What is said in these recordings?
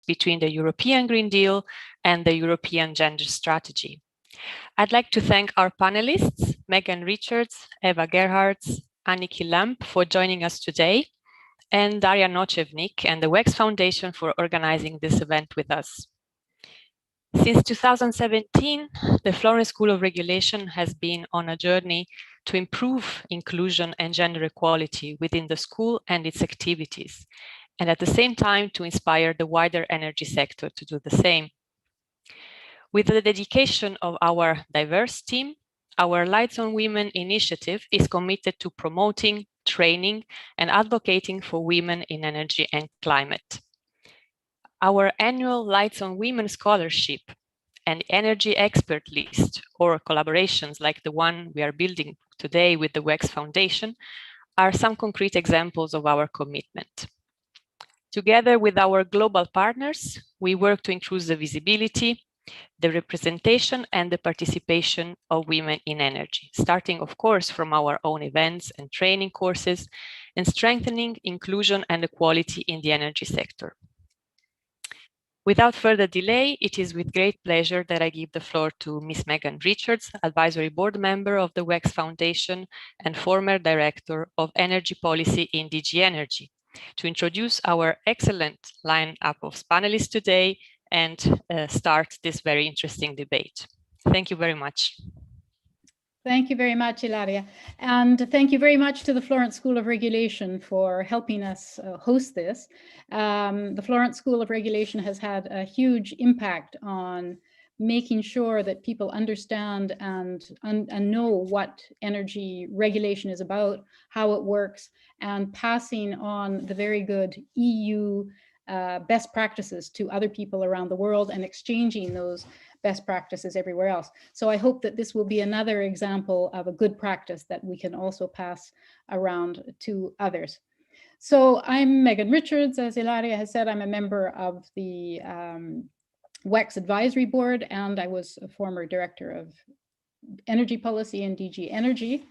between the European Green Deal and the European Gender Strategy. I'd like to thank our panelists, Megan Richards, Eva Gerhardt, Anniki Lamp for joining us today, and Daria Nochevnik and the WEX Foundation for organizing this event with us. Since 2017, the Florence School of Regulation has been on a journey to improve inclusion and gender equality within the school and its activities, and at the same time to inspire the wider energy sector to do the same. With the dedication of our diverse team, our Lights on Women initiative is committed to promoting, training, and advocating for women in energy and climate. Our annual Lights on Women scholarship and energy expert list, or collaborations like the one we are building today with the WEX Foundation, are some concrete examples of our commitment. Together with our global partners, we work to increase the visibility, the representation, and the participation of women in energy, starting, of course, from our own events and training courses, and strengthening inclusion and equality in the energy sector. Without further delay, it is with great pleasure that I give the floor to Ms. Megan Richards, Advisory Board Member of the WEX Foundation and former Director of Energy Policy in DG Energy, to introduce our excellent lineup of panelists today and start this very interesting debate. Thank you very much. Thank you very much, Ilaria. And thank you very much to the Florence School of Regulation for helping us host this. The Florence School of Regulation has had a huge impact on making sure that people understand and know what energy regulation is about, how it works, and passing on the very good EU best practices to other people around the world and exchanging those best practices everywhere else. So I hope that this will be another example of a good practice that we can also pass around to others. So I'm Megan Richards. As Ilaria has said, I'm a member of the WEX Advisory Board, and I was a former Director of Energy Policy in DG Energy.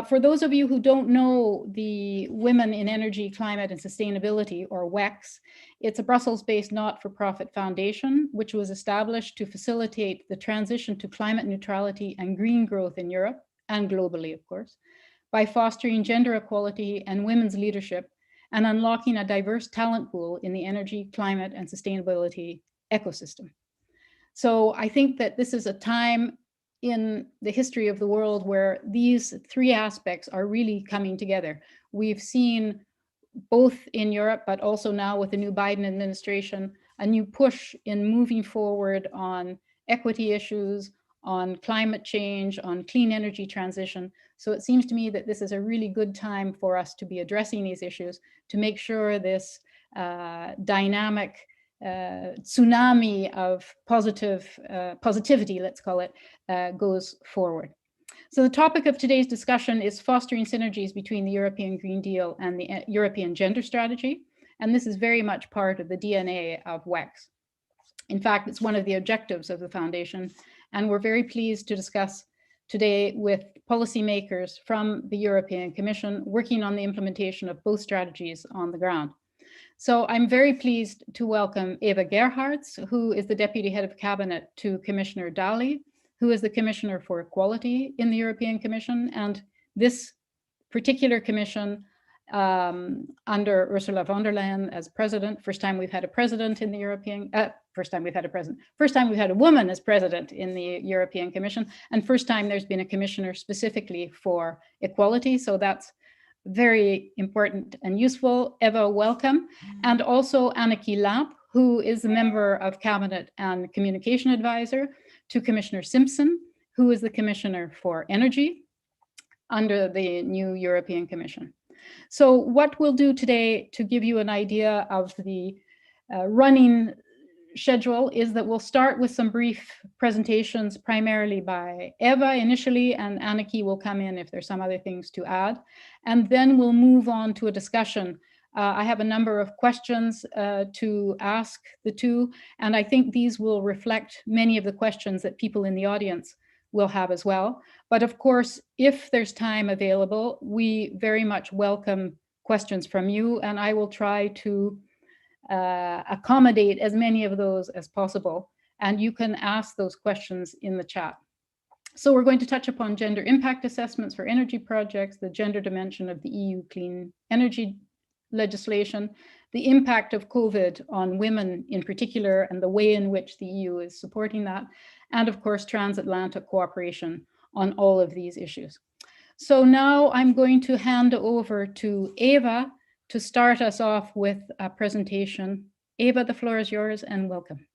For those of you who don't know the Women in Energy, Climate and Sustainability, or WEX, it's a Brussels-based not-for-profit foundation, which was established to facilitate the transition to climate neutrality and green growth in Europe, and globally, of course, by fostering gender equality and women's leadership and unlocking a diverse talent pool in the energy, climate and sustainability ecosystem. So I think that this is a time in the history of the world where these three aspects are really coming together. We've seen both in Europe, but also now with the new Biden administration, a new push in moving forward on equity issues, on climate change, on clean energy transition. So it seems to me that this is a really good time for us to be addressing these issues to make sure this dynamic tsunami of positivity, let's call it, goes forward. So the topic of today's discussion is fostering synergies between the European Green Deal and the European Gender Strategy. And this is very much part of the DNA of WEX. In fact, it's one of the objectives of the foundation. And we're very pleased to discuss today with policymakers from the European Commission working on the implementation of both strategies on the ground. So I'm very pleased to welcome Eva Gerhardt, who is the Deputy Head of Cabinet to Commissioner Dalli, who is the Commissioner for Equality in the European Commission. And this particular commission under Ursula von der Leyen as president, first time we've had a president in the European, first time we've had a woman as president in the European Commission, and first time there's been a commissioner specifically for equality. So that's very important and useful. Eva, welcome. And also Anniki Lamp, who is a member of Cabinet and Communication Advisor to Commissioner Simpson, who is the Commissioner for Energy under the new European Commission. So what we'll do today to give you an idea of the running schedule is that we'll start with some brief presentations, primarily by Eva initially, and Anniki will come in if there's some other things to add. And then we'll move on to a discussion. I have a number of questions to ask the two, and I think these will reflect many of the questions that people in the audience will have as well. But of course, if there's time available, we very much welcome questions from you, and I will try to accommodate as many of those as possible. And you can ask those questions in the chat. So we're going to touch upon gender impact assessments for energy projects, the gender dimension of the EU clean energy legislation, the impact of COVID on women in particular, and the way in which the EU is supporting that, and of course, transatlantic cooperation on all of these issues. So now I'm going to hand over to Eva to start us off with a presentation. Eva, the floor is yours, and welcome.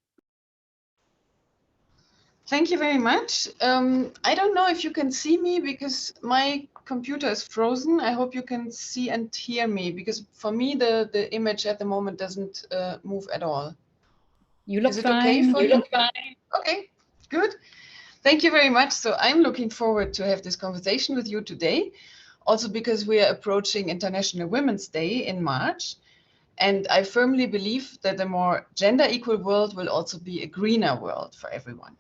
Thank you very much. I don't know if you can see me because my computer is frozen. I hope you can see and hear me, because for me the image at the moment doesn't move at all. You look is it fine. Okay for you? Look fine. Okay, good. Thank you very much. So I'm looking forward to have this conversation with you today, also because we are approaching International Women's Day in March. And I firmly believe that a more gender equal world will also be a greener world for everyone.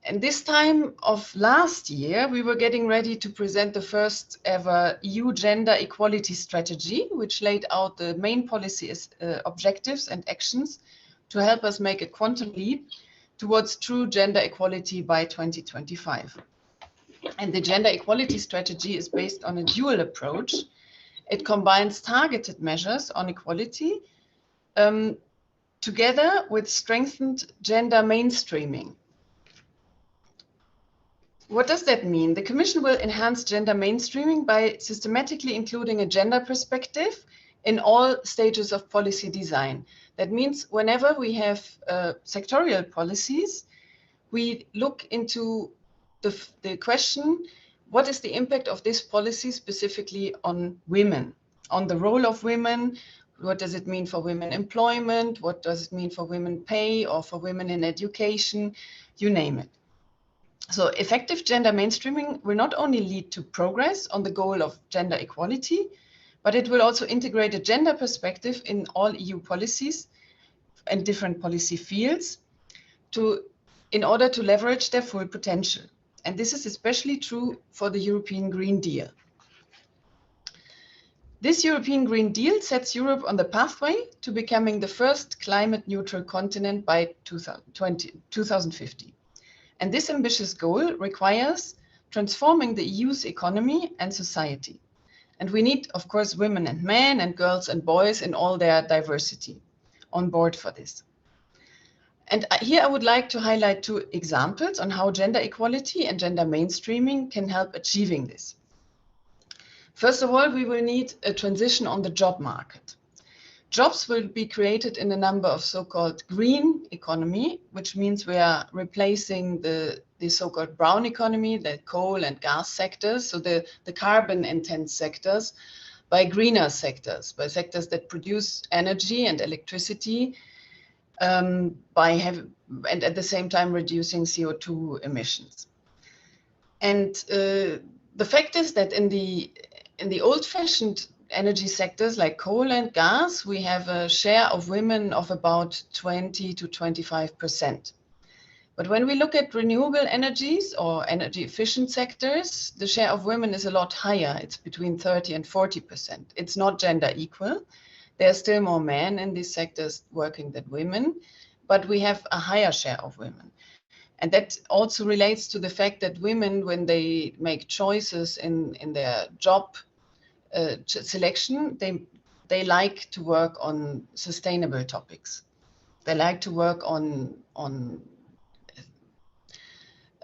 And this time of last year, we were getting ready to present the first ever EU gender equality strategy, which laid out the main policy objectives and actions to help us make a quantum leap towards true gender equality by 2025. And the gender equality strategy is based on a dual approach. It combines targeted measures on equality together with strengthened gender mainstreaming. What does that mean? The Commission will enhance gender mainstreaming by systematically including a gender perspective in all stages of policy design. That means whenever we have sectorial policies, we look into the question, what is the impact of this policy specifically on women, on the role of women? What does it mean for women employment? What does it mean for women pay or for women in education? You name it. So effective gender mainstreaming will not only lead to progress on the goal of gender equality, but it will also integrate a gender perspective in all EU policies and different policy fields in order to leverage their full potential. And this is especially true for the European Green Deal. This European Green Deal sets Europe on the pathway to becoming the first climate neutral continent by 2050. And this ambitious goal requires transforming the EU's economy and society. And we need, of course, women and men and girls and boys in all their diversity on board for this. And here I would like to highlight two examples on how gender equality and gender mainstreaming can help achieving this. First of all, we will need a transition on the job market. Jobs will be created in a number of so-called green economy, which means we are replacing the so-called brown economy, the coal and gas sectors, so the carbon intense sectors, by greener sectors, by sectors that produce energy and electricity and at the same time reducing CO2 emissions. And the fact is that in the old-fashioned energy sectors like coal and gas, we have a share of women of about 20 to 25%. But when we look at renewable energies or energy efficient sectors, the share of women is a lot higher. It's between 30 and 40%. It's not gender equal. There are still more men in these sectors working than women, but we have a higher share of women. And that also relates to the fact that women, when they make choices in their job selection, they like to work on sustainable topics. They like to work on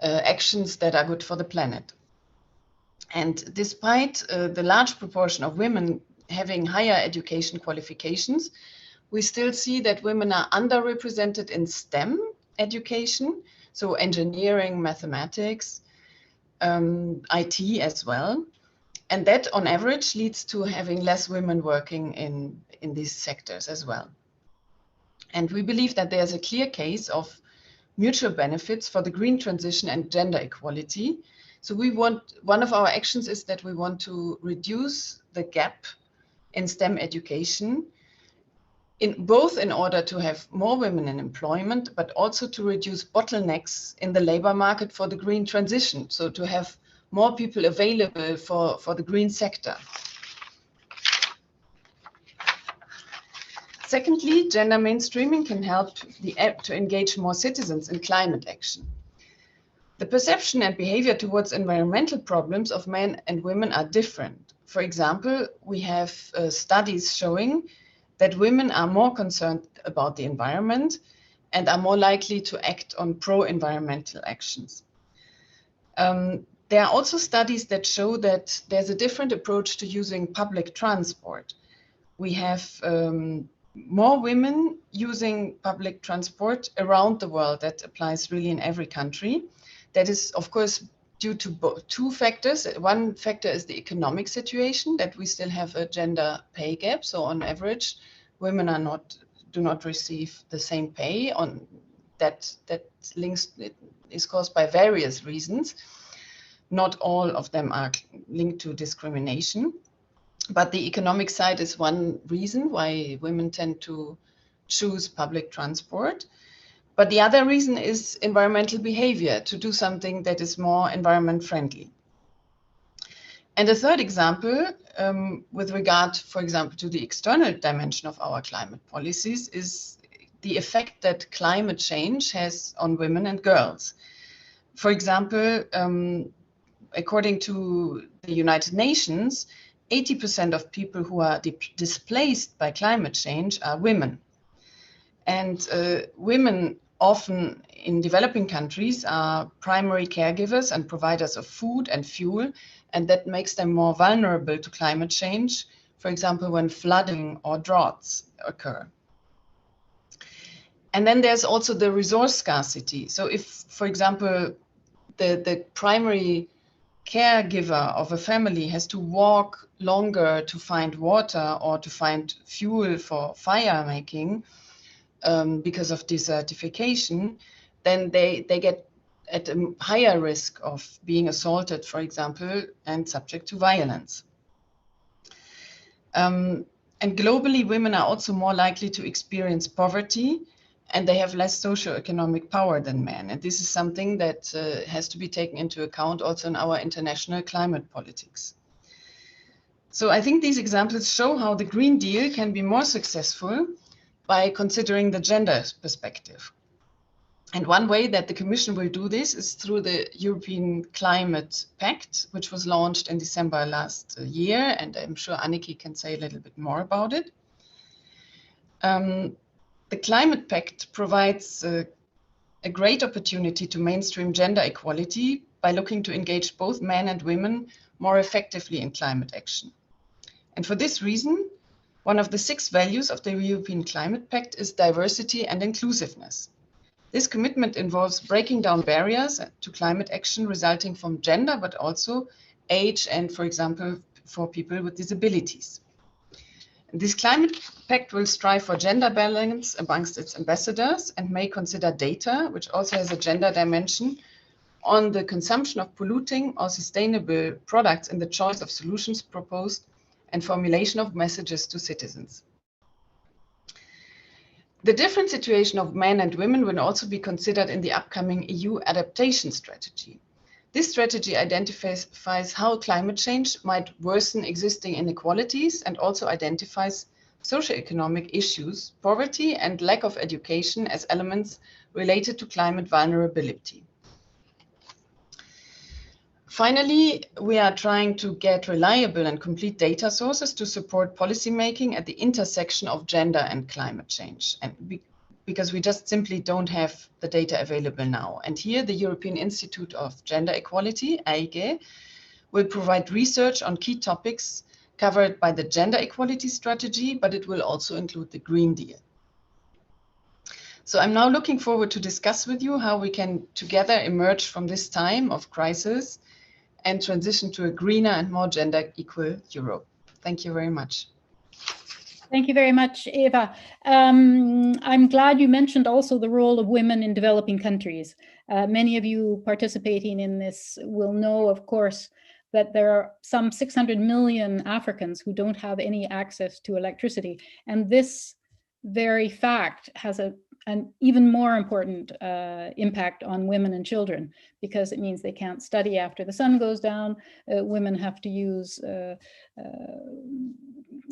actions that are good for the planet. And despite the large proportion of women having higher education qualifications, we still see that women are underrepresented in STEM education, so engineering, mathematics, IT as well. And that on average leads to having less women working in these sectors as well. And we believe that there's a clear case of mutual benefits for the green transition and gender equality. So one of our actions is that we want to reduce the gap in STEM education, both in order to have more women in employment, but also to reduce bottlenecks in the labor market for the green transition. So to have more people available for the green sector. Secondly, gender mainstreaming can help to engage more citizens in climate action. The perception and behavior towards environmental problems of men and women are different. For example, we have studies showing that women are more concerned about the environment and are more likely to act on pro-environmental actions. There are also studies that show that there's a different approach to using public transport. We have more women using public transport around the world. That applies really in every country. That is, of course, due to two factors. One factor is the economic situation, that we still have a gender pay gap. So on average, women do not receive the same pay. On that links it is caused by various reasons. Not all of them are linked to discrimination, but the economic side is one reason why women tend to choose public transport. But the other reason is environmental behavior, to do something that is more environment friendly. And a third example, with regard, for example, to the external dimension of our climate policies, is the effect that climate change has on women and girls. For example, according to the United Nations, 80% of people who are displaced by climate change are women. And women often in developing countries are primary caregivers and providers of food and fuel, and that makes them more vulnerable to climate change, for example, when flooding or droughts occur. And then there's also the resource scarcity. So if, for example, the primary caregiver of a family has to walk longer to find water or to find fuel for fire making because of desertification, then they get at a higher risk of being assaulted, for example, and subject to violence. And globally, women are also more likely to experience poverty, and they have less socioeconomic power than men. And this is something that has to be taken into account also in our international climate politics. So I think these examples show how the Green Deal can be more successful by considering the gender perspective. And one way that the Commission will do this is through the European Climate Pact, which was launched in December last year, and I'm sure Anniki can say a little bit more about it. The Climate Pact provides a great opportunity to mainstream gender equality by looking to engage both men and women more effectively in climate action. And for this reason, one of the 6 values of the European Climate Pact is diversity and inclusiveness. This commitment involves breaking down barriers to climate action resulting from gender, but also age and, for example, for people with disabilities. This Climate Pact will strive for gender balance amongst its ambassadors and may consider data, which also has a gender dimension, on the consumption of polluting or sustainable products in the choice of solutions proposed and formulation of messages to citizens. The different situation of men and women will also be considered in the upcoming EU adaptation strategy. This strategy identifies how climate change might worsen existing inequalities and also identifies socioeconomic issues, poverty, and lack of education as elements related to climate vulnerability. Finally, we are trying to get reliable and complete data sources to support policymaking at the intersection of gender and climate change, and because we just simply don't have the data available now. And here, the European Institute of Gender Equality, EIGE, will provide research on key topics covered by the gender equality strategy, but it will also include the Green Deal. So I'm now looking forward to discuss with you how we can together emerge from this time of crisis and transition to a greener and more gender equal Europe. Thank you very much. Thank you very much, Eva. I'm glad you mentioned also the role of women in developing countries. Many of you participating in this will know, of course, that there are some 600 million Africans who don't have any access to electricity. And this very fact has an even more important impact on women and children, because it means they can't study after the sun goes down. Women have to use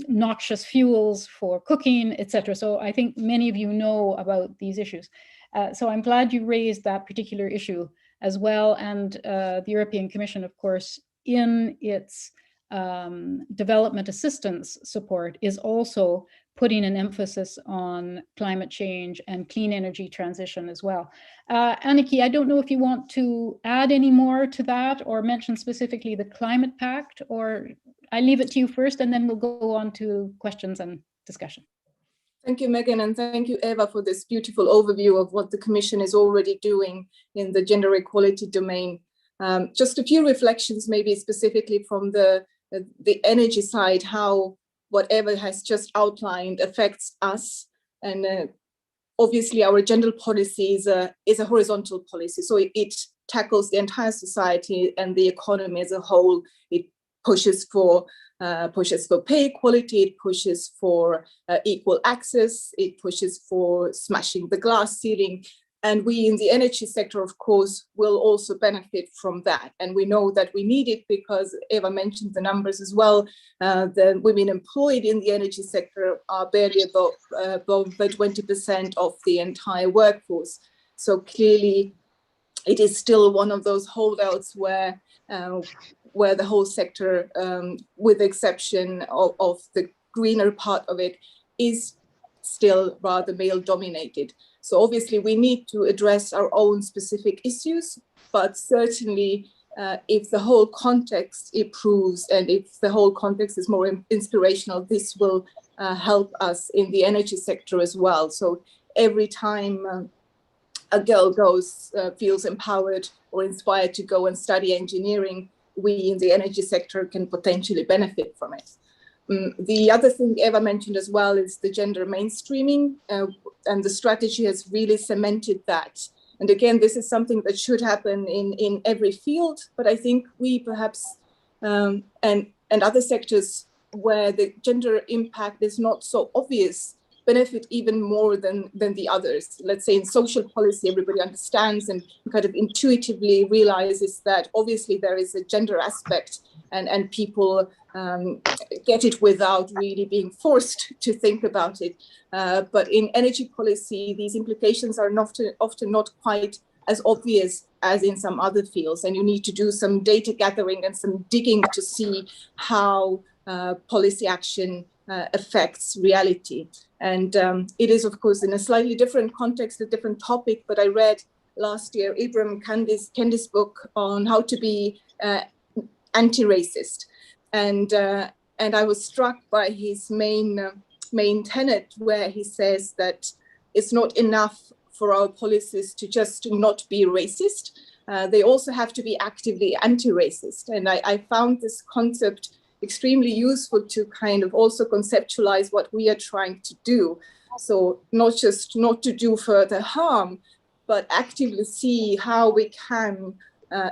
noxious fuels for cooking, etc. So I think many of you know about these issues. So I'm glad you raised that particular issue as well. And the European Commission, of course, in its development assistance support is also putting an emphasis on climate change and clean energy transition as well. Anniki, I don't know if you want to add any more to that or mention specifically the Climate Pact, or I leave it to you first and then we'll go on to questions and discussion. Thank you, Megan, and thank you, Eva, for this beautiful overview of what the Commission is already doing in the gender equality domain. Just a few reflections, maybe specifically from the energy side, how what Eva has just outlined affects us. And obviously our gender policy is a horizontal policy, so it tackles the entire society and the economy as a whole. It pushes for pay equality, it pushes for equal access, it pushes for smashing the glass ceiling. And we in the energy sector, of course, will also benefit from that. And we know that we need it because Eva mentioned the numbers as well. The women employed in the energy sector are barely above 20% of the entire workforce. So clearly, it is still one of those holdouts where the whole sector, with the exception of the greener part of it, is still rather male dominated. So obviously we need to address our own specific issues, but certainly if the whole context improves and if the whole context is more inspirational, this will help us in the energy sector as well. So every time a girl feels empowered or inspired to go and study engineering, we in the energy sector can potentially benefit from it. The other thing Eva mentioned as well is the gender mainstreaming, and the strategy has really cemented that. And again, this is something that should happen in every field, but I think we perhaps, and other sectors where the gender impact is not so obvious, benefit even more than the others. Let's say in social policy, everybody understands and kind of intuitively realizes that obviously there is a gender aspect, and people get it without really being forced to think about it. But in energy policy, these implications are often not quite as obvious as in some other fields. And you need to do some data gathering and some digging to see how policy action affects reality. And it is, of course, in a slightly different context, a different topic, but I read last year Ibram Kendi's book on how to be anti-racist. And I was struck by his main tenet, where he says that it's not enough for our policies to just not be racist. They also have to be actively anti-racist. And I found this concept extremely useful to kind of also conceptualize what we are trying to do. So not just not to do further harm, but actively see how we can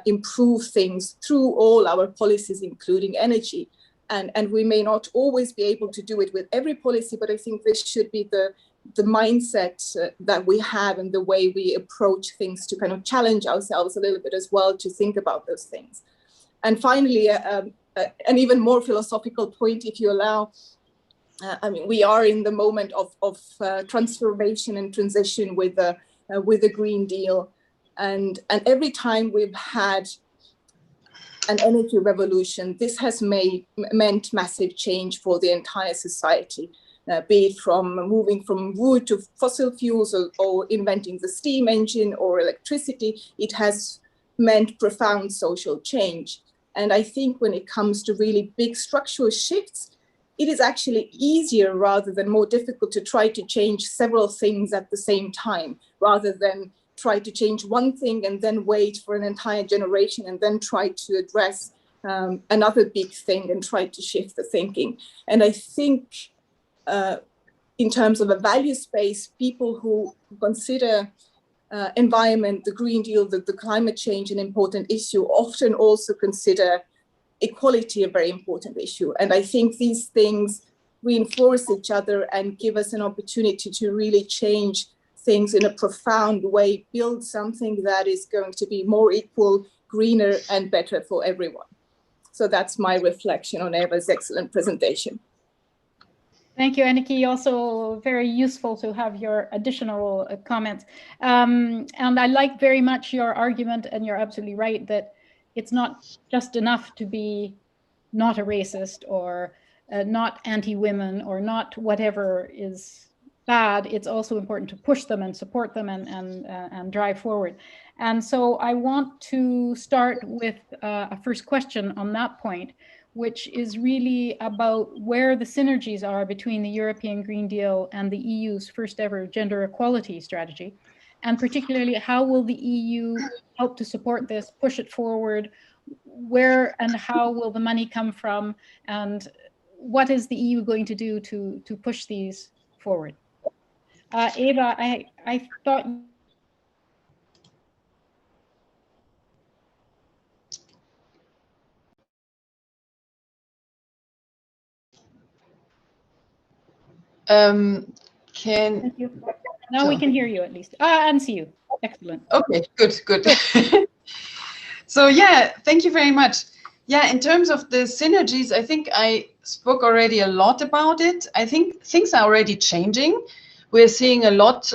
improve things through all our policies, including energy. And we may not always be able to do it with every policy, but I think this should be the mindset that we have and the way we approach things, to kind of challenge ourselves a little bit as well, to think about those things. And finally, an even more philosophical point, if you allow. I mean, we are in the moment of transformation and transition with the Green Deal. And every time we've had an energy revolution, this has meant massive change for the entire society, be it from moving from wood to fossil fuels, or inventing the steam engine or electricity. It has meant profound social change. And I think when it comes to really big structural shifts, it is actually easier rather than more difficult to try to change several things at the same time, rather than try to change one thing and then wait for an entire generation and then try to address another big thing and try to shift the thinking. And I think in terms of a value space, people who consider environment, the Green Deal, the climate change an important issue, often also consider equality a very important issue. And I think these things reinforce each other and give us an opportunity to really change things in a profound way, build something that is going to be more equal, greener, and better for everyone. So that's my reflection on Eva's excellent presentation. Thank you, Anniki. Also very useful to have your additional comments. And I like very much your argument, and you're absolutely right that it's not just enough to be not a racist or not anti-women or not whatever is bad. It's also important to push them and support them and drive forward. And so I want to start with a first question on that point, which is really about where the synergies are between the European Green Deal and the EU's first ever gender equality strategy. And particularly, how will the EU help to support this, push it forward? Where and how will the money come from? And what is the EU going to do to push these forward? Eva, I thought... Thank you. Now we can hear you at least. And see you. Excellent. Okay, good. So yeah, thank you very much. Yeah, in terms of the synergies, I think I spoke already a lot about it. I think things are already changing. We're seeing a lot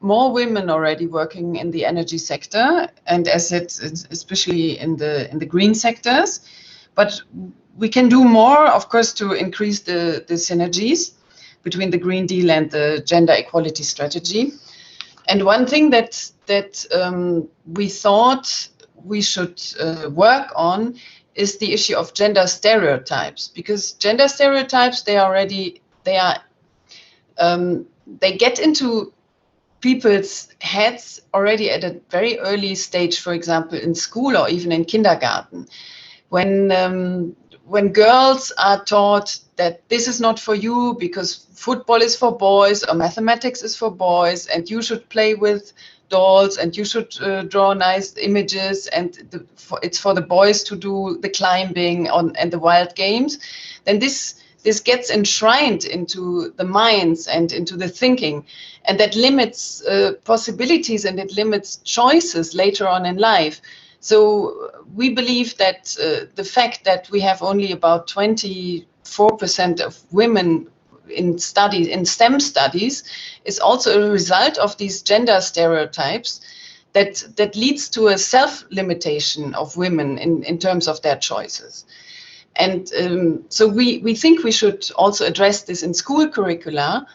more women already working in the energy sector, and as it's especially in the green sectors. But we can do more, of course, to increase the synergies between the Green Deal and the gender equality strategy. And one thing that we thought we should work on is the issue of gender stereotypes, because gender stereotypes, they get into people's heads already at a very early stage, for example, in school or even in kindergarten. When girls are taught that this is not for you because football is for boys or mathematics is for boys and you should play with dolls and you should draw nice images and it's for the boys to do the climbing and the wild games, then this gets enshrined into the minds and into the thinking, and that limits possibilities and it limits choices later on in life. So we believe that the fact that we have only about 24% of women in STEM studies is also a result of these gender stereotypes that leads to a self-limitation of women in terms of their choices. And so we think we should also address this in school curricula.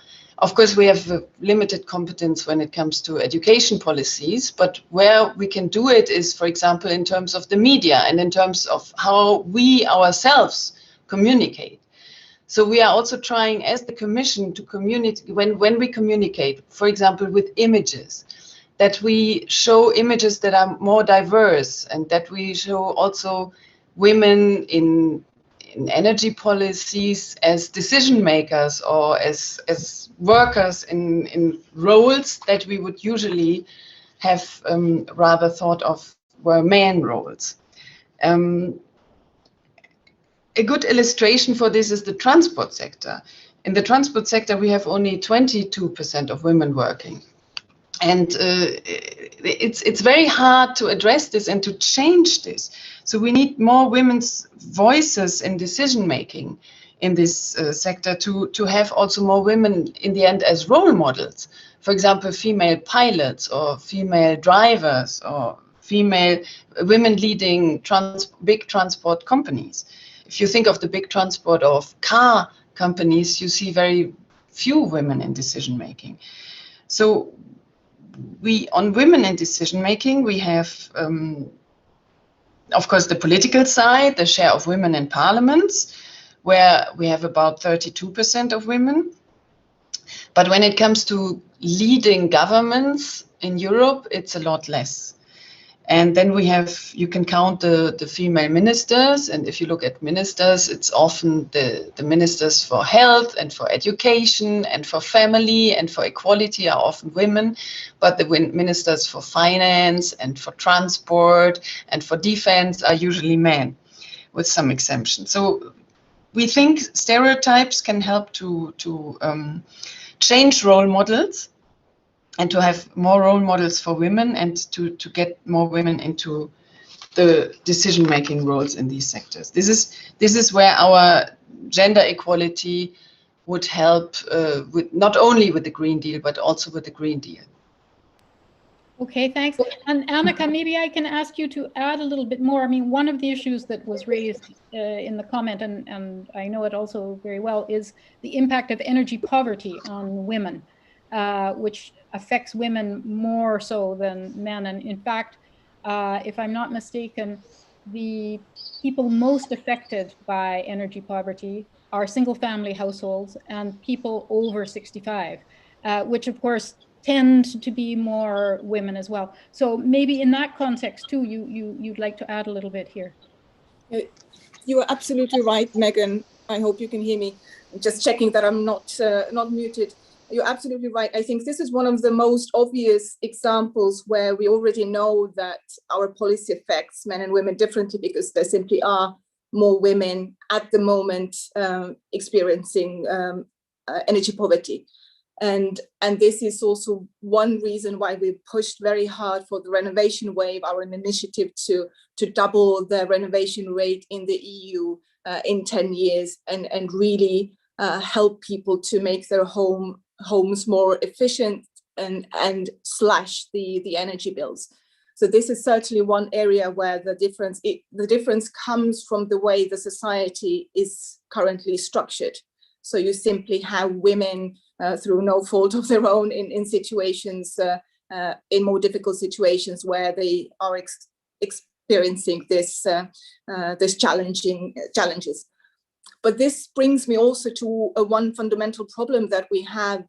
Of course, we have limited competence when it comes to education policies, but where we can do it is, for example, in terms of the media and in terms of how we ourselves communicate. So we are also trying as the Commission to communicate, when we communicate, for example, with images, that we show images that are more diverse and that we show also women in energy policies as decision makers or as workers in roles that we would usually have rather thought of were man roles. A good illustration for this is the transport sector. In the transport sector, we have only 22% of women working. And it's very hard to address this and to change this. So we need more women's voices in decision-making in this sector to have also more women in the end as role models. For example, female pilots or female drivers or women leading big transport companies. If you think of the big transport of car companies, you see very few women in decision-making. So on women in decision-making, we have, of course, the political side, the share of women in parliaments, where we have about 32% of women. But when it comes to leading governments in Europe, it's a lot less. And then you can count the female ministers. And if you look at ministers, it's often the ministers for health and for education and for family and for equality are often women. But the ministers for finance and for transport and for defense are usually men, with some exemptions. So we think stereotypes can help to change role models and to have more role models for women and to get more women into the decision-making roles in these sectors. This is where our gender equality would help with not only with the Green Deal, but also with the Green Deal. Okay, thanks. And Annika, maybe I can ask you to add a little bit more. I mean, one of the issues that was raised in the comment, and I know it also very well, is the impact of energy poverty on women, which affects women more so than men. And in fact, if I'm not mistaken, the people most affected by energy poverty are single-family households and people over 65, which of course tend to be more women as well. So maybe in that context too, you'd like to add a little bit here. You are absolutely right, Megan. I hope you can hear me. I'm just checking that I'm not muted. You're absolutely right. I think this is one of the most obvious examples where we already know that our policy affects men and women differently, because there simply are more women at the moment experiencing energy poverty. And this is also one reason why we pushed very hard for the renovation wave, our initiative to double the renovation rate in the EU in 10 years and really help people to make their homes more efficient and slash the energy bills. So this is certainly one area where the difference comes from the way the society is currently structured. So you simply have women through no fault of their own in situations, in more difficult situations where they are experiencing this challenges. But this brings me also to one fundamental problem that we have.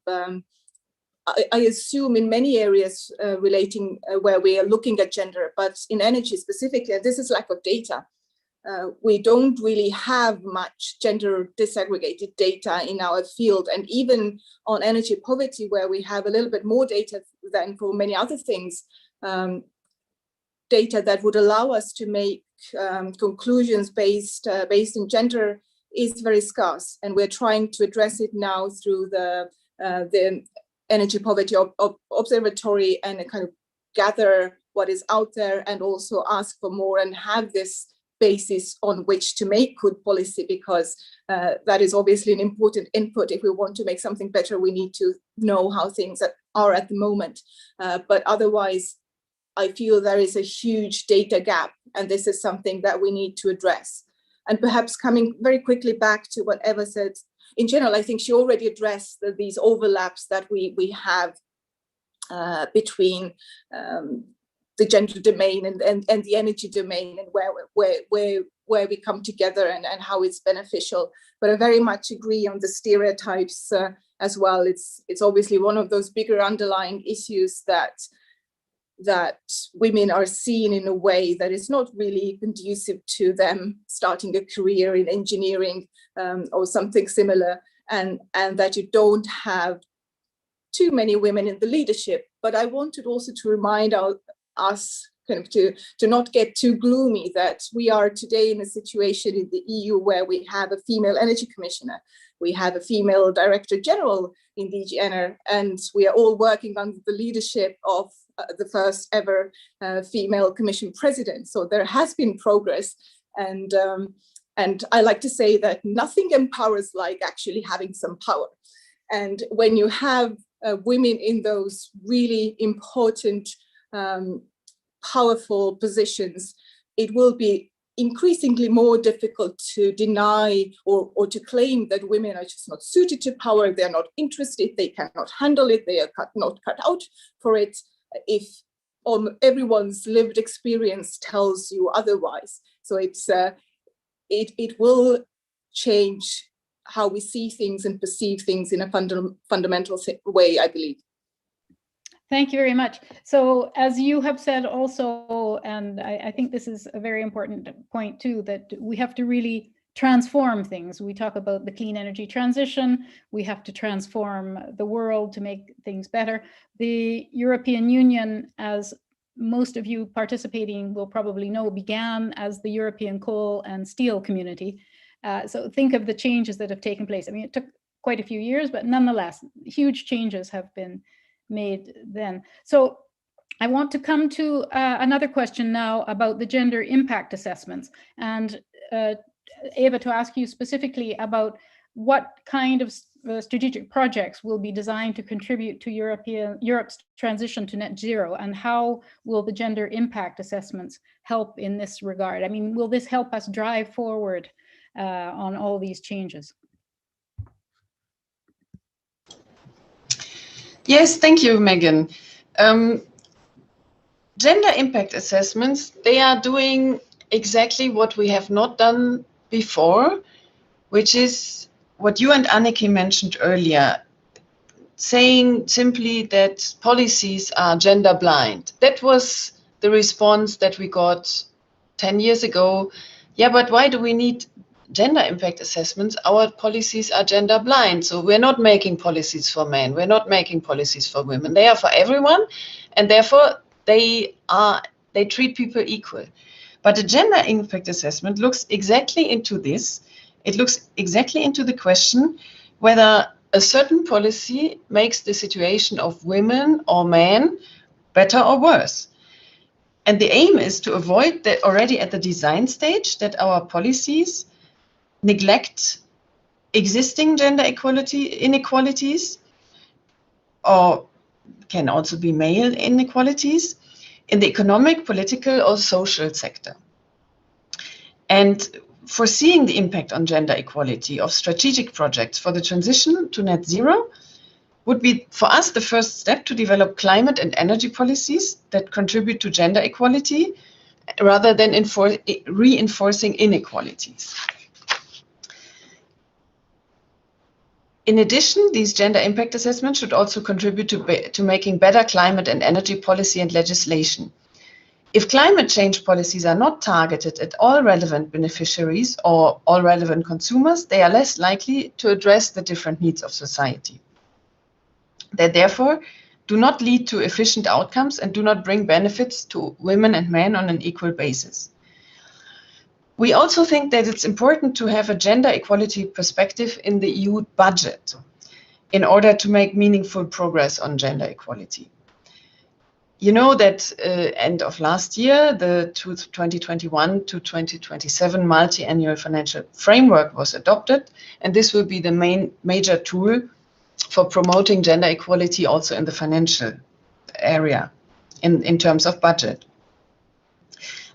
I assume in many areas relating where we are looking at gender, but in energy specifically, this is lack of data. We don't really have much gender disaggregated data in our field. And even on energy poverty, where we have a little bit more data than for many other things, data that would allow us to make conclusions based in gender is very scarce. And we're trying to address it now through the Energy Poverty Observatory and kind of gather what is out there and also ask for more and have this basis on which to make good policy, because that is obviously an important input. If we want to make something better, we need to know how things are at the moment. But otherwise, I feel there is a huge data gap, and this is something that we need to address. And perhaps coming very quickly back to what Eva said, in general, I think she already addressed these overlaps that we have between the gender domain and the energy domain, and where we come together and how it's beneficial. But I very much agree on the stereotypes as well. It's obviously one of those bigger underlying issues that women are seen in a way that is not really conducive to them starting a career in engineering or something similar, and that you don't have too many women in the leadership. But I wanted also to remind us kind of to not get too gloomy, that we are today in a situation in the EU where we have a female energy commissioner, we have a female director general in DG Ener, and we are all working under the leadership of the first ever female commission president. So there has been progress, and I like to say that nothing empowers like actually having some power. And when you have women in those really important powerful positions, it will be increasingly more difficult to deny or to claim that women are just not suited to power, they're not interested, they cannot handle it, they are not cut out for it, if everyone's lived experience tells you otherwise. So it will change how we see things and perceive things in a fundamental way, I believe. Thank you very much. So as you have said also, and I think this is a very important point too, that we have to really transform things. We talk about the clean energy transition. We have to transform the world to make things better. The European Union, as most of you participating will probably know, began as the European Coal and Steel Community. So think of the changes that have taken place. I mean, it took quite a few years, but nonetheless, huge changes have been made then. So I want to come to another question now about the gender impact assessments, and Eva, to ask you specifically about what kind of strategic projects will be designed to contribute to Europe's transition to net zero, and how will the gender impact assessments help in this regard? I mean, will this help us drive forward on all these changes? Yes, thank you, Megan. Gender impact assessments, they are doing exactly what we have not done before, which is what you and Anniki mentioned earlier, saying simply that policies are gender blind. That was the response that we got 10 years ago. Yeah, but why do we need gender impact assessments? Our policies are gender blind. So we're not making policies for men. We're not making policies for women. They are for everyone. And therefore, they treat people equal. But a gender impact assessment looks exactly into this. It looks exactly into the question whether a certain policy makes the situation of women or men better or worse. And the aim is to avoid that already at the design stage, that our policies neglect existing gender inequalities, or can also be male inequalities, in the economic, political, or social sector. And foreseeing the impact on gender equality of strategic projects for the transition to net zero would be, for us, the first step to develop climate and energy policies that contribute to gender equality rather than reinforcing inequalities. In addition, these gender impact assessments should also contribute to making better climate and energy policy and legislation. If climate change policies are not targeted at all relevant beneficiaries or all relevant consumers, they are less likely to address the different needs of society. They therefore do not lead to efficient outcomes and do not bring benefits to women and men on an equal basis. We also think that it's important to have a gender equality perspective in the EU budget in order to make meaningful progress on gender equality. You know that end of last year, the 2021 to 2027 multi-annual financial framework was adopted, and this will be the major tool for promoting gender equality also in the financial area in terms of budget.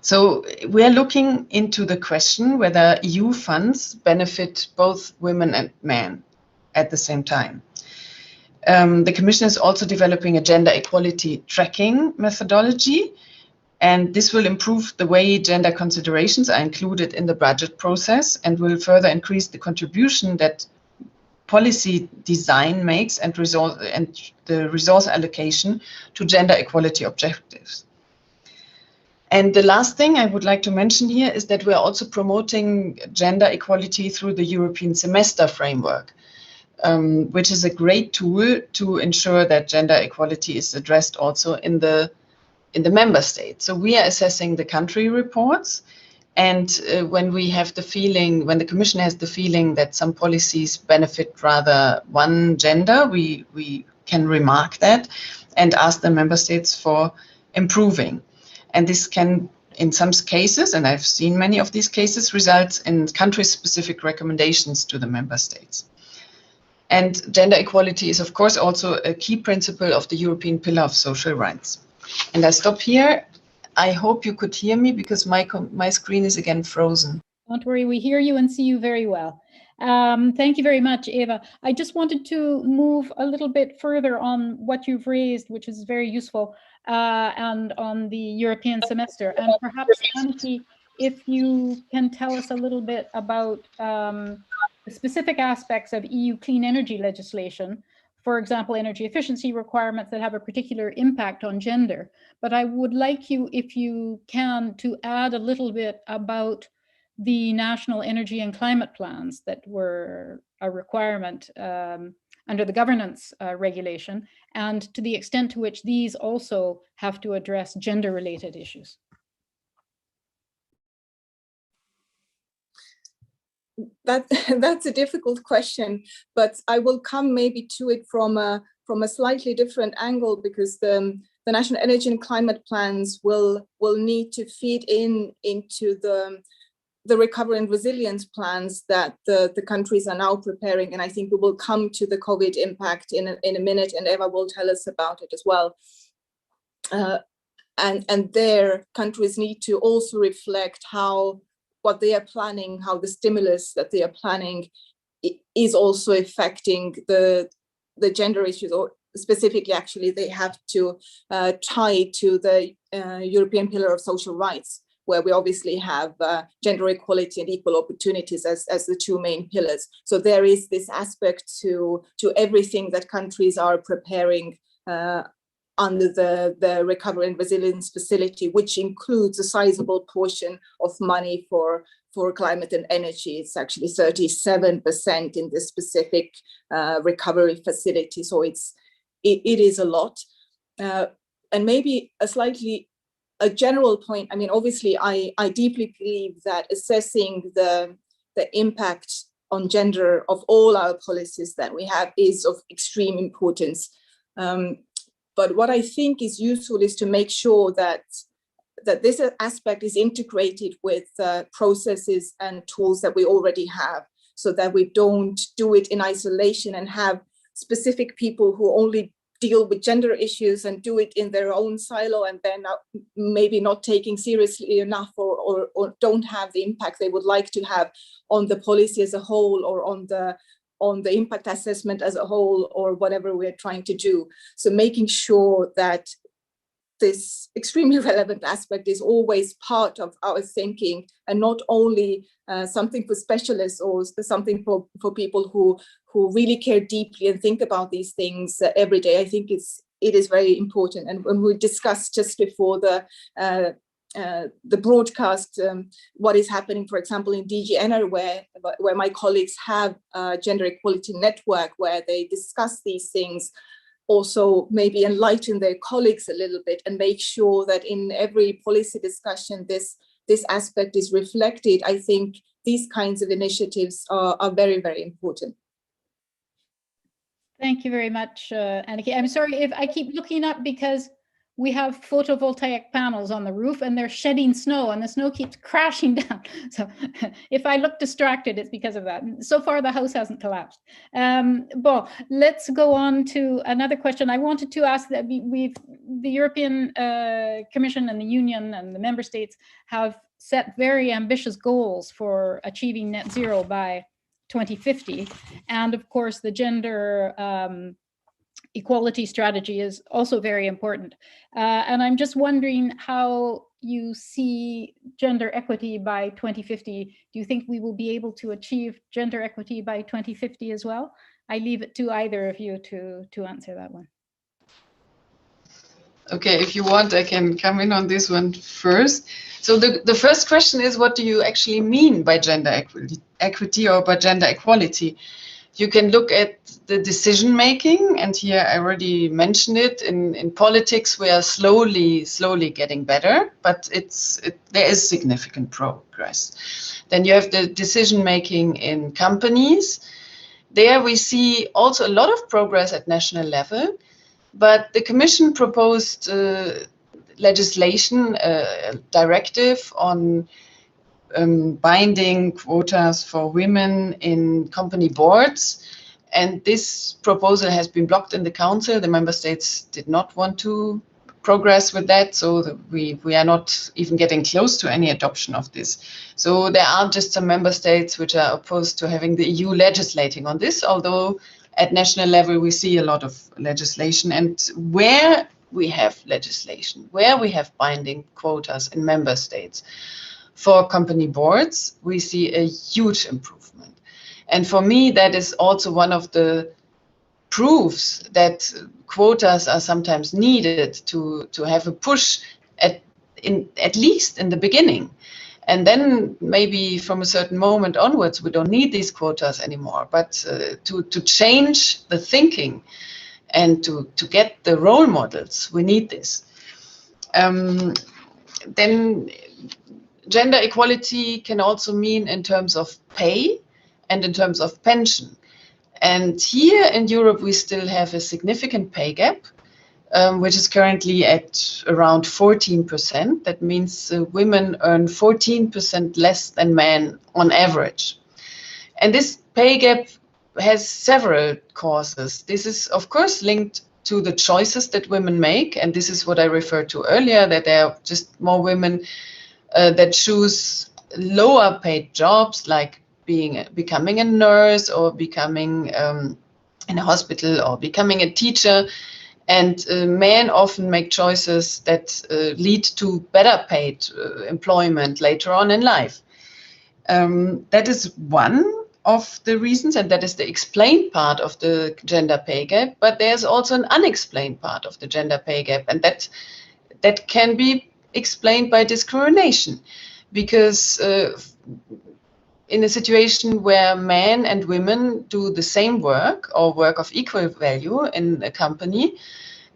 So we are looking into the question whether EU funds benefit both women and men at the same time. The Commission is also developing a gender equality tracking methodology, and this will improve the way gender considerations are included in the budget process and will further increase the contribution that policy design makes and the resource allocation to gender equality objectives. And the last thing I would like to mention here is that we are also promoting gender equality through the European semester framework, which is a great tool to ensure that gender equality is addressed also in the member states. So we are assessing the country reports, and when the Commission has the feeling that some policies benefit rather one gender, we can remark that and ask the member states for improving. And this can, in some cases, and I've seen many of these cases, result in country-specific recommendations to the member states. And gender equality is, of course, also a key principle of the European Pillar of Social Rights. And I stop here. I hope you could hear me because my screen is again frozen. Don't worry, we hear you and see you very well. Thank you very much, Eva. I just wanted to move a little bit further on what you've raised, which is very useful, and on the European semester. And perhaps, Anniki, if you can tell us a little bit about the specific aspects of EU clean energy legislation, for example, energy efficiency requirements that have a particular impact on gender. But I would like you, if you can, to add a little bit about the national energy and climate plans that were a requirement under the governance regulation, and to the extent to which these also have to address gender-related issues. That's a difficult question, but I will come maybe to it from a slightly different angle, because the national energy and climate plans will need to feed into the recovery and resilience plans that the countries are now preparing, and I think we will come to the COVID impact in a minute, and Eva will tell us about it as well. And their countries need to also reflect how what they are planning, how the stimulus that they are planning is also affecting the gender issues, or specifically, actually, they have to tie to the European Pillar of Social Rights, where we obviously have gender equality and equal opportunities as the two main pillars. So there is this aspect to everything that countries are preparing under the Recovery and Resilience Facility, which includes a sizable portion of money for climate and energy. It's actually 37% in this specific recovery facility. So it is a lot. And maybe a general point, I mean, obviously, I deeply believe that assessing the impact on gender of all our policies that we have is of extreme importance. But what I think is useful is to make sure that this aspect is integrated with processes and tools that we already have, so that we don't do it in isolation and have specific people who only deal with gender issues and do it in their own silo, and then maybe not taking seriously enough or don't have the impact they would like to have on the policy as a whole, or on the impact assessment as a whole, or whatever we're trying to do. So making sure that this extremely relevant aspect is always part of our thinking, and not only something for specialists or something for people who really care deeply and think about these things every day. I think it is very important. And when we discussed just before the broadcast what is happening, for example, in DG Ener, where my colleagues have a gender equality network where they discuss these things, also maybe enlighten their colleagues a little bit and make sure that in every policy discussion this aspect is reflected. I think these kinds of initiatives are very, very important. Thank you very much, Anneke. I'm sorry if I keep looking up, because we have photovoltaic panels on the roof and they're shedding snow, and the snow keeps crashing down. So if I look distracted, it's because of that. So far, the house hasn't collapsed. Well, let's go on to another question. I wanted to ask that the European Commission and the Union and the member states have set very ambitious goals for achieving net zero by 2050. And of course, the gender equality strategy is also very important. And I'm just wondering how you see gender equity by 2050. Do you think we will be able to achieve gender equity by 2050 as well? I leave it to either of you to answer that one. Okay, if you want, I can come in on this one first. So the first question is, what do you actually mean by gender equity or by gender equality? You can look at the decision making, and here I already mentioned it. In politics, we are slowly getting better, but there is significant progress. Then you have the decision making in companies. There we see also a lot of progress at national level, but the Commission proposed legislation, directive on binding quotas for women in company boards. And this proposal has been blocked in the Council. The member states did not want to progress with that, so we are not even getting close to any adoption of this. So there are just some member states which are opposed to having the EU legislating on this, although at national level we see a lot of legislation. And where we have legislation, where we have binding quotas in member states for company boards, we see a huge improvement. And for me, that is also one of the proofs that quotas are sometimes needed to have a push at least in the beginning. And then maybe from a certain moment onwards, we don't need these quotas anymore. But to change the thinking and to get the role models, we need this. Then gender equality can also mean in terms of pay and in terms of pension. And here in Europe, we still have a significant pay gap. which is currently at around 14%. That means women earn 14% less than men on average. And this pay gap has several causes. This is, of course, linked to the choices that women make. And this is what I referred to earlier, that there are just more women that choose lower paid jobs, like becoming a nurse or becoming in a hospital or becoming a teacher. And men often make choices that lead to better paid employment later on in life. That is one of the reasons, and that is the explained part of the gender pay gap. But there's also an unexplained part of the gender pay gap, and that can be explained by discrimination, because in a situation where men and women do the same work or work of equal value in a company,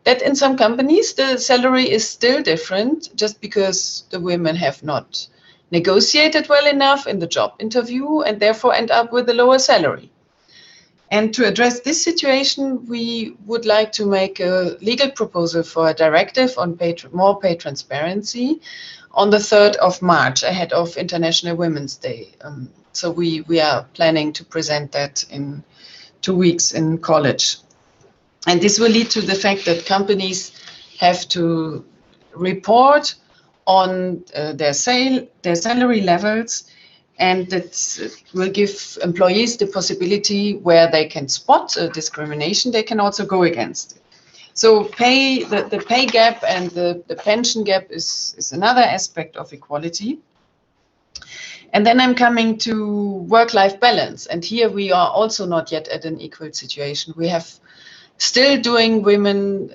that in some companies the salary is still different just because the women have not negotiated well enough in the job interview and therefore end up with a lower salary. And to address this situation, we would like to make a legal proposal for a directive on more pay transparency on the 3rd of March, ahead of International Women's Day. So we are planning to present that in 2 weeks in college. And this will lead to the fact that companies have to report on their salary levels, and that will give employees the possibility where they can spot discrimination, they can also go against it. So the pay gap and the pension gap is another aspect of equality. And then I'm coming to work-life balance. And here we are also not yet at an equal situation. We have still doing women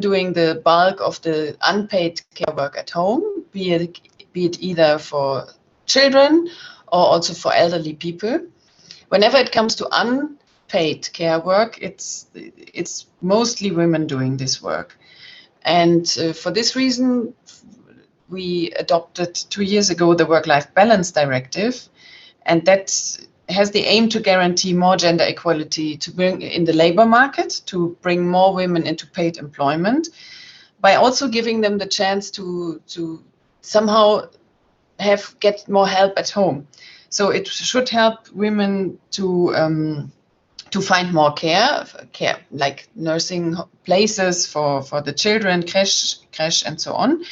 doing the bulk of the unpaid care work at home, be it either for children or also for elderly people. Whenever it comes to unpaid care work, it's mostly women doing this work. And for this reason, we adopted 2 years ago the Work-Life Balance Directive, and that has the aim to guarantee more gender equality to bring in the labor market, to bring more women into paid employment, by also giving them the chance to somehow get more help at home. So it should help women to find more care, like nursing places for the children, creche and so on.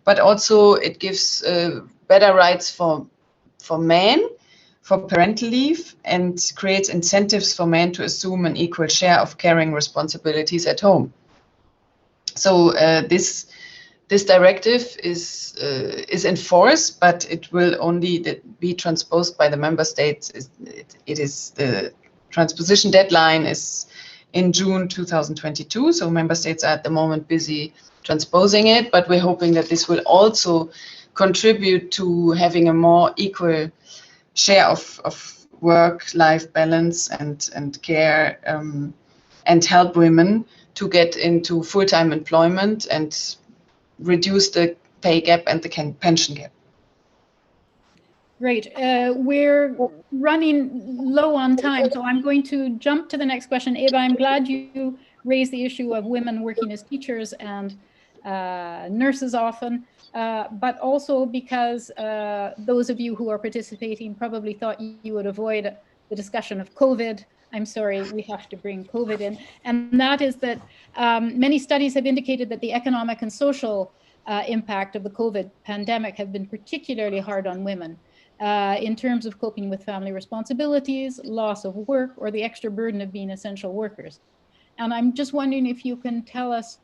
But also it gives better rights for men, for parental leave, and creates incentives for men to assume an equal share of caring responsibilities at home. So this directive is in force, but it will only be transposed by the member states. It is the transposition deadline is in June 2022. So member states are at the moment busy transposing it, but we're hoping that this will also contribute to having a more equal share of work-life balance and care, and help women to get into full-time employment and reduce the pay gap and the pension gap. Great. We're running low on time, so I'm going to jump to the next question. Eva, I'm glad you raised the issue of women working as teachers and nurses often, but also because those of you who are participating probably thought you would avoid the discussion of COVID. I'm sorry, we have to bring COVID in. And that is that many studies have indicated that the economic and social impact of the COVID pandemic have been particularly hard on women in terms of coping with family responsibilities, loss of work, or the extra burden of being essential workers. And I'm just wondering if you can tell us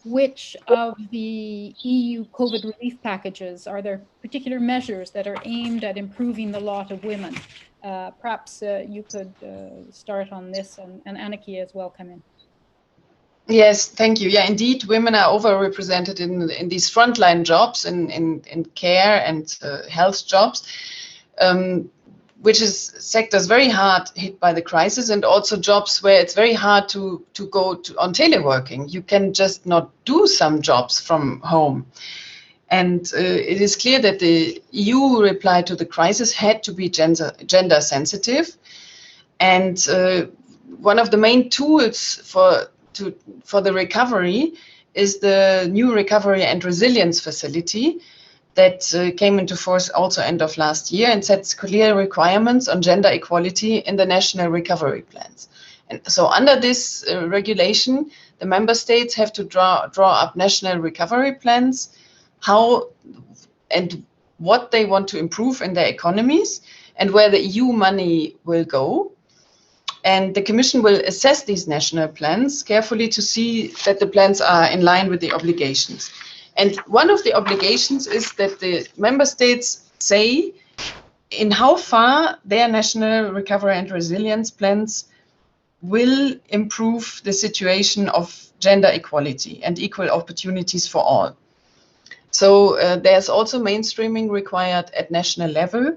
which of the EU COVID relief packages, are there particular measures that are aimed at improving the lot of women? Perhaps you could start on this, and Anniki as well come in. Yes, thank you. Yeah, indeed, women are overrepresented in these frontline jobs, in care and health jobs, which is sectors very hard hit by the crisis, and also jobs where it's very hard to go on teleworking. You can just not do some jobs from home. And it is clear that the EU reply to the crisis had to be gender sensitive. And one of the main tools for the recovery is the new Recovery and Resilience Facility that came into force also end of last year and sets clear requirements on gender equality in the national recovery plans. And so under this regulation, the member states have to draw up national recovery plans, how and what they want to improve in their economies and where the EU money will go. And the Commission will assess these national plans carefully to see that the plans are in line with the obligations. And one of the obligations is that the member states say in how far their national recovery and resilience plans will improve the situation of gender equality and equal opportunities for all. So there's also mainstreaming required at national level,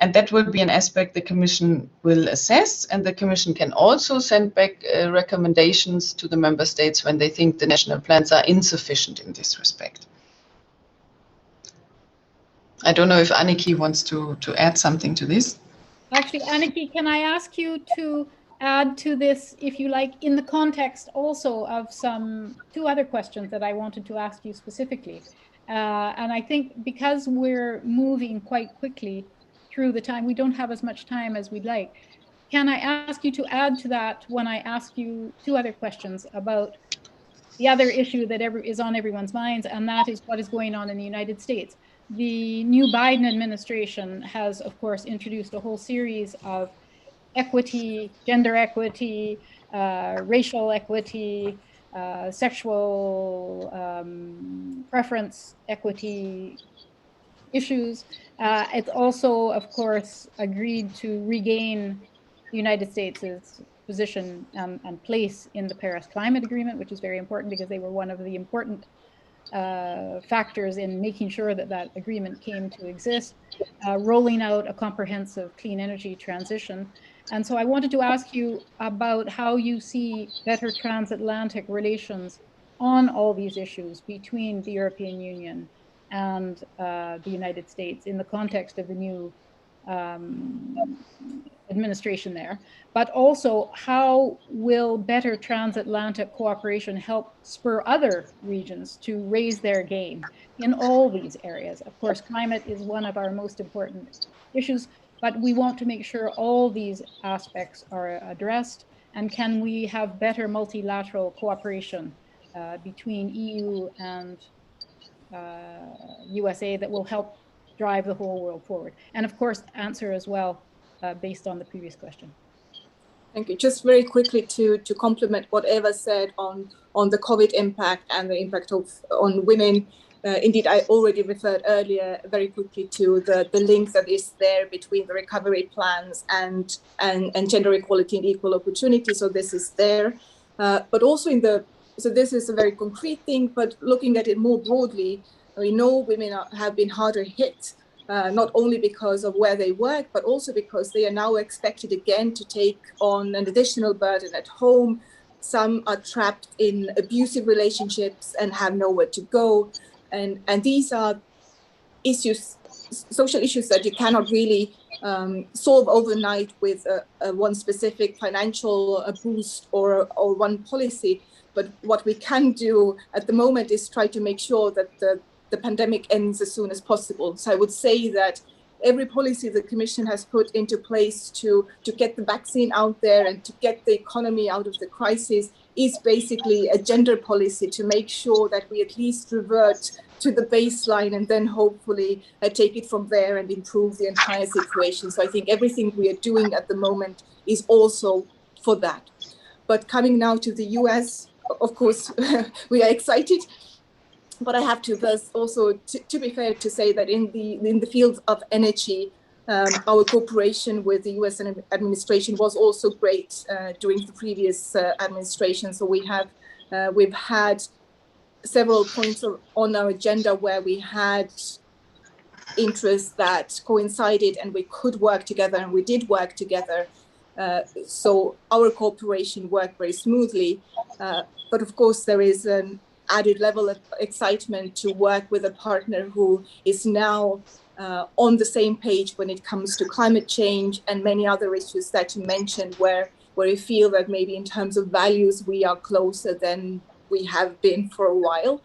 and that will be an aspect the Commission will assess, and the Commission can also send back recommendations to the member states when they think the national plans are insufficient in this respect. I don't know if Anniki wants to add something to this. Actually, Anniki, can I ask you to add to this, if you like, in the context also of two other questions that I wanted to ask you specifically. And I think because we're moving quite quickly through the time, we don't have as much time as we'd like. Can I ask you to add to that when I ask you two other questions about the other issue that is on everyone's minds, and that is what is going on in the United States. The new Biden administration has, of course, introduced a whole series of equity, gender equity, racial equity, sexual preference equity issues. It's also, of course, agreed to regain the United States' position and place in the Paris Climate Agreement, which is very important because they were one of the important factors in making sure that that agreement came to exist, rolling out a comprehensive clean energy transition. And so I wanted to ask you about how you see better transatlantic relations on all these issues between the European Union and the United States in the context of the new administration there, but also how will better transatlantic cooperation help spur other regions to raise their game in all these areas? Of course, climate is one of our most important issues, but we want to make sure all these aspects are addressed. And can we have better multilateral cooperation between EU and USA that will help drive the whole world forward? And of course, answer as well based on the previous question. Thank you. Just very quickly to complement what Eva said on the COVID impact and the impact on women. Indeed, I already referred earlier very quickly to the link that is there between the recovery plans and gender equality and equal opportunity. So this is there, but also so this is a very concrete thing, but looking at it more broadly, we know women have been harder hit, not only because of where they work, but also because they are now expected again to take on an additional burden at home. Some are trapped in abusive relationships and have nowhere to go. And these are issues, social issues that you cannot really solve overnight with one specific financial boost or one policy. But what we can do at the moment is try to make sure that the pandemic ends as soon as possible. So I would say that every policy the Commission has put into place to get the vaccine out there and to get the economy out of the crisis is basically a gender policy to make sure that we at least revert to the baseline and then hopefully take it from there and improve the entire situation. So I think everything we are doing at the moment is also for that. But coming now to the US, of course, we are excited. But I have to first also, to be fair, to say that in the field of energy, our cooperation with the US administration was also great during the previous administration. So we've had several points on our agenda where we had interests that coincided and we could work together, and we did work together. So our cooperation worked very smoothly. But of course, there is an added level of excitement to work with a partner who is now on the same page when it comes to climate change and many other issues that you mentioned, where we feel that maybe in terms of values we are closer than we have been for a while.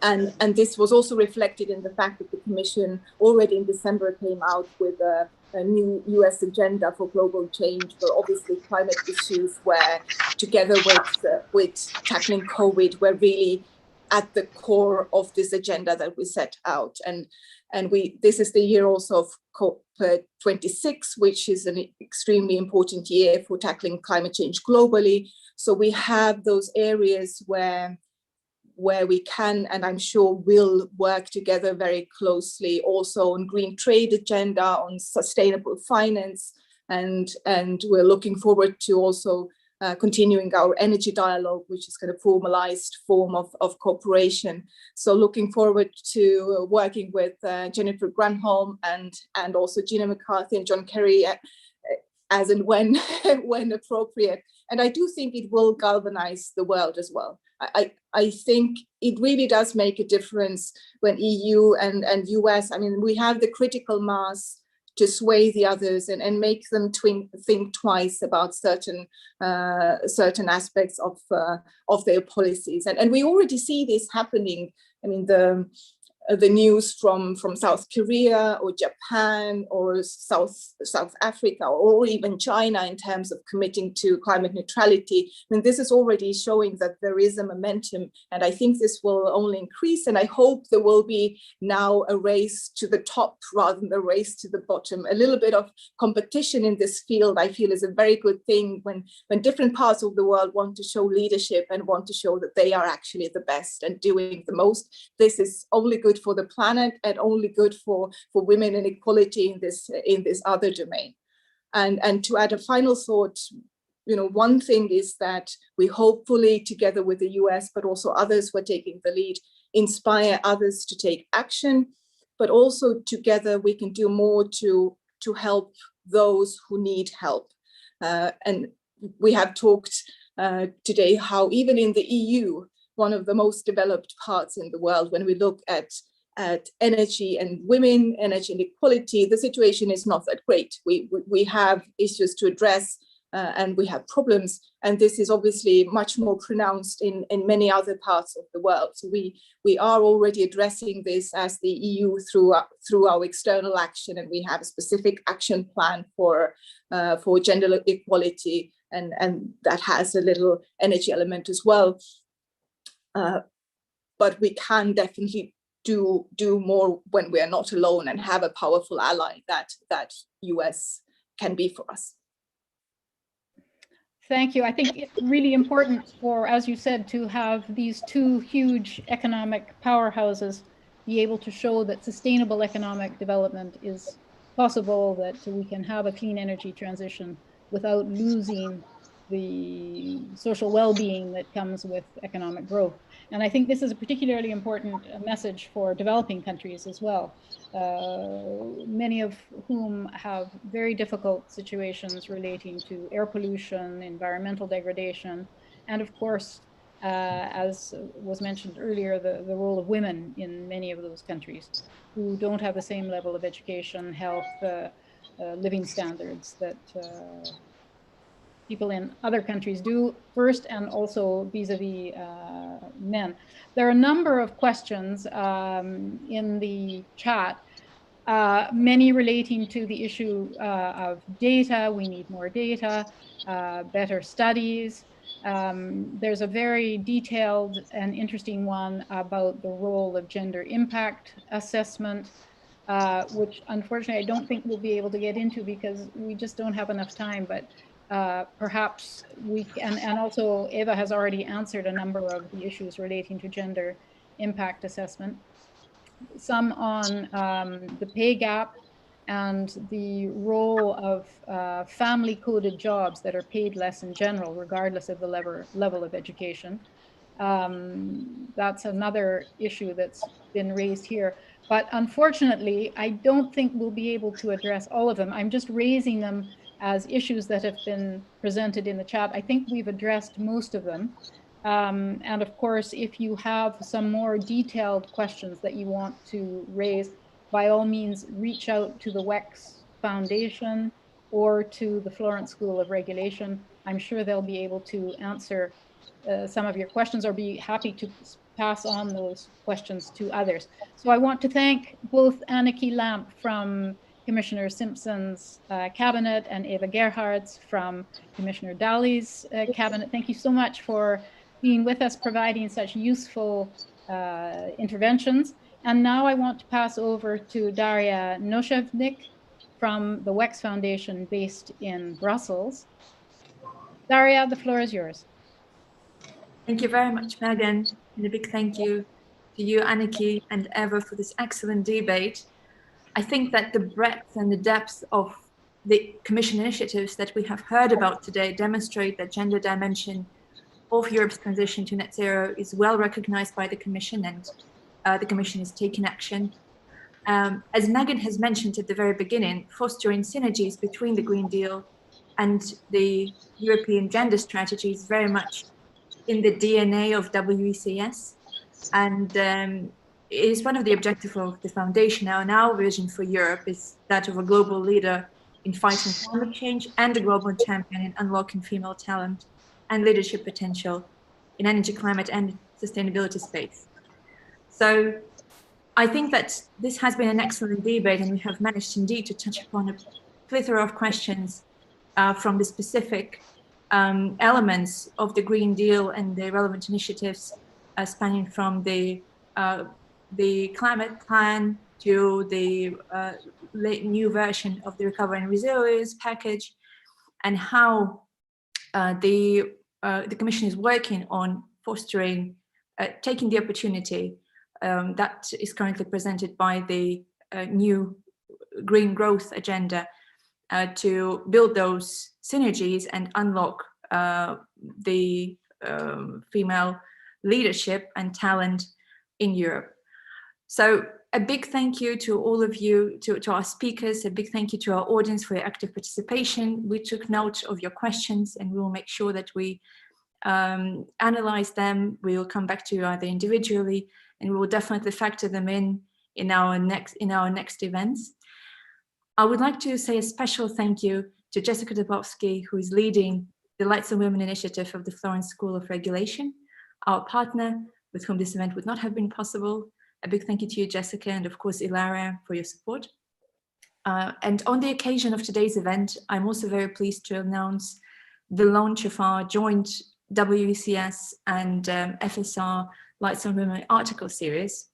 And this was also reflected in the fact that the Commission already in December came out with a new US agenda for global change, where obviously climate issues were, together with tackling COVID, were really at the core of this agenda that we set out. And this is the year also of COP26, which is an extremely important year for tackling climate change globally. So we have those areas where we can, and I'm sure will, work together very closely, also on green trade agenda, on sustainable finance, and we're looking forward to also continuing our energy dialogue, which is kind of formalized form of cooperation. So looking forward to working with Jennifer Granholm and also Gina McCarthy and John Kerry as and when appropriate. And I do think it will galvanize the world as well. I think it really does make a difference when EU and US, I mean, we have the critical mass to sway the others and make them think twice about certain aspects of their policies. And we already see this happening. I mean, the news from South Korea or Japan or South Africa or even China in terms of committing to climate neutrality. I mean, this is already showing that there is a momentum, and I think this will only increase. And I hope there will be now a race to the top rather than a race to the bottom. A little bit of competition in this field, I feel, is a very good thing when different parts of the world want to show leadership and want to show that they are actually the best and doing the most. This is only good for the planet and only good for women and equality in this other domain. And to add a final thought, you know, one thing is that we hopefully, together with the US, but also others who are taking the lead, inspire others to take action, but also together we can do more to help those who need help. And we have talked today how even in the EU, one of the most developed parts in the world, when we look at energy and women, energy and equality, the situation is not that great. We have issues to address and we have problems, and this is obviously much more pronounced in many other parts of the world. So we are already addressing this as the EU through our external action, and we have a specific action plan for gender equality, and that has a little energy element as well. But we can definitely do more when we are not alone and have a powerful ally that US can be for us. Thank you. I think it's really important for, as you said, to have these two huge economic powerhouses be able to show that sustainable economic development is possible, that we can have a clean energy transition without losing the social well-being that comes with economic growth. And I think this is a particularly important message for developing countries as well, many of whom have very difficult situations relating to air pollution, environmental degradation, and of course, as was mentioned earlier, the role of women in many of those countries who don't have the same level of education, health, living standards that people in other countries do first, and also vis-a-vis men. There are a number of questions in the chat, many relating to the issue of data. We need more data, better studies. There's a very detailed and interesting one about the role of gender impact assessment, which unfortunately I don't think we'll be able to get into because we just don't have enough time, but perhaps we can, and also Eva has already answered a number of the issues relating to gender impact assessment. Some on the pay gap and the role of family coded jobs that are paid less in general, regardless of the level of education. That's another issue that's been raised here. But unfortunately, I don't think we'll be able to address all of them. I'm just raising them as issues that have been presented in the chat. I think we've addressed most of them. And of course, if you have some more detailed questions that you want to raise, by all means, reach out to the WEX Foundation or to the Florence School of Regulation. I'm sure they'll be able to answer some of your questions or be happy to pass on those questions to others. So I want to thank both Anneke Lamp from Commissioner Simpson's cabinet and Eva Gerhardts from Commissioner Dalli's cabinet. Thank you so much for being with us, providing such useful interventions. And now I want to pass over to Daria Noshevnik from the WEX Foundation based in Brussels. Daria, the floor is yours. Thank you very much, Megan, and a big thank you to you, Anneke, and Eva for this excellent debate. I think that the breadth and the depth of the Commission initiatives that we have heard about today demonstrate that gender dimension of Europe's transition to net zero is well recognized by the Commission, and the Commission is taking action. As Megan has mentioned at the very beginning, fostering synergies between the Green Deal and the European gender strategy is very much in the DNA of WECS, and it is one of the objectives of the foundation. Now, and our vision for Europe is that of a global leader in fighting climate change and a global champion in unlocking female talent and leadership potential in energy, climate, and sustainability space. So I think that this has been an excellent debate, and we have managed indeed to touch upon a plethora of questions from the specific elements of the Green Deal and the relevant initiatives spanning from the climate plan to the new version of the Recovery and Resilience package, and how the Commission is working on fostering, taking the opportunity that is currently presented by the new green growth agenda to build those synergies and unlock the female leadership and talent in Europe. So a big thank you to all of you, to our speakers, a big thank you to our audience for your active participation. We took note of your questions, and we will make sure that we analyze them. We will come back to you either individually, and we will definitely factor them in our next events. I would like to say a special thank you to Jessica Dubowski, who is leading the Lights on Women initiative of the Florence School of Regulation, our partner with whom this event would not have been possible. A big thank you to you, Jessica, and of course, Ilaria, for your support. And on the occasion of today's event, I'm also very pleased to announce the launch of our joint WECS and FSR Lights on Women article series.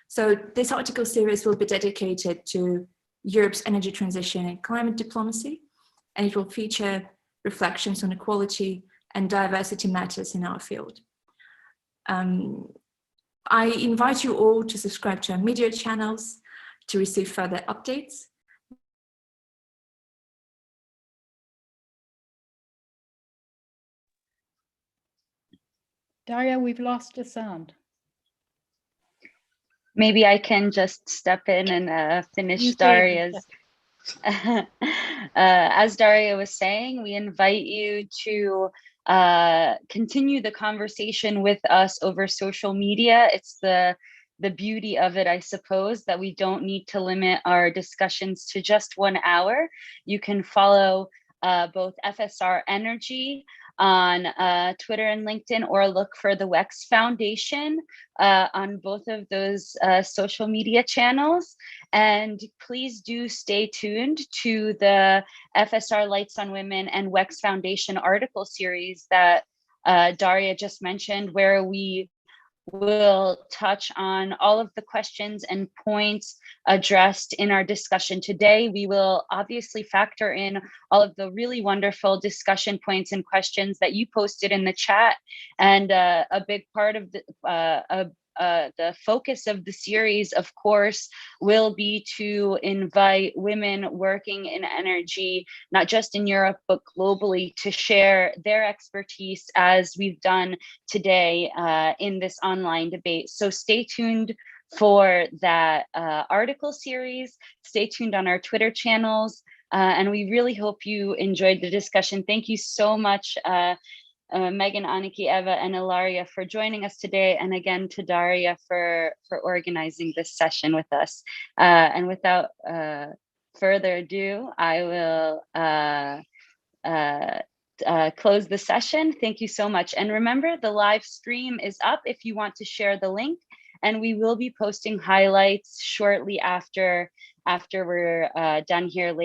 So this article series will be dedicated to Europe's energy transition and climate diplomacy, and it will feature reflections on equality and diversity matters in our field. I invite you all to subscribe to our media channels to receive further updates. Daria, we've lost the sound. Maybe I can just step in and finish Daria's. As Daria was saying, we invite you to continue the conversation with us over social media. It's the beauty of it, I suppose, that we don't need to limit our discussions to just 1 hour. You can follow both FSR Energy on Twitter and LinkedIn, or look for the WEX Foundation on both of those social media channels. And please do stay tuned to the FSR Lights on Women and WEX Foundation article series that Daria just mentioned, where we will touch on all of the questions and points addressed in our discussion today. We will obviously factor in all of the really wonderful discussion points and questions that you posted in the chat. And a big part of the focus of the series, of course, will be to invite women working in energy, not just in Europe, but globally, to share their expertise as we've done today in this online debate. So stay tuned for that article series. Stay tuned on our Twitter channels. And we really hope you enjoyed the discussion. Thank you so much, Megan, Anneke, Eva, and Ilaria for joining us today, and again to Daria for organizing this session with us. And without further ado, I will close the session. Thank you so much. And remember, the live stream is up if you want to share the link, and we will be posting highlights shortly after we're done here later.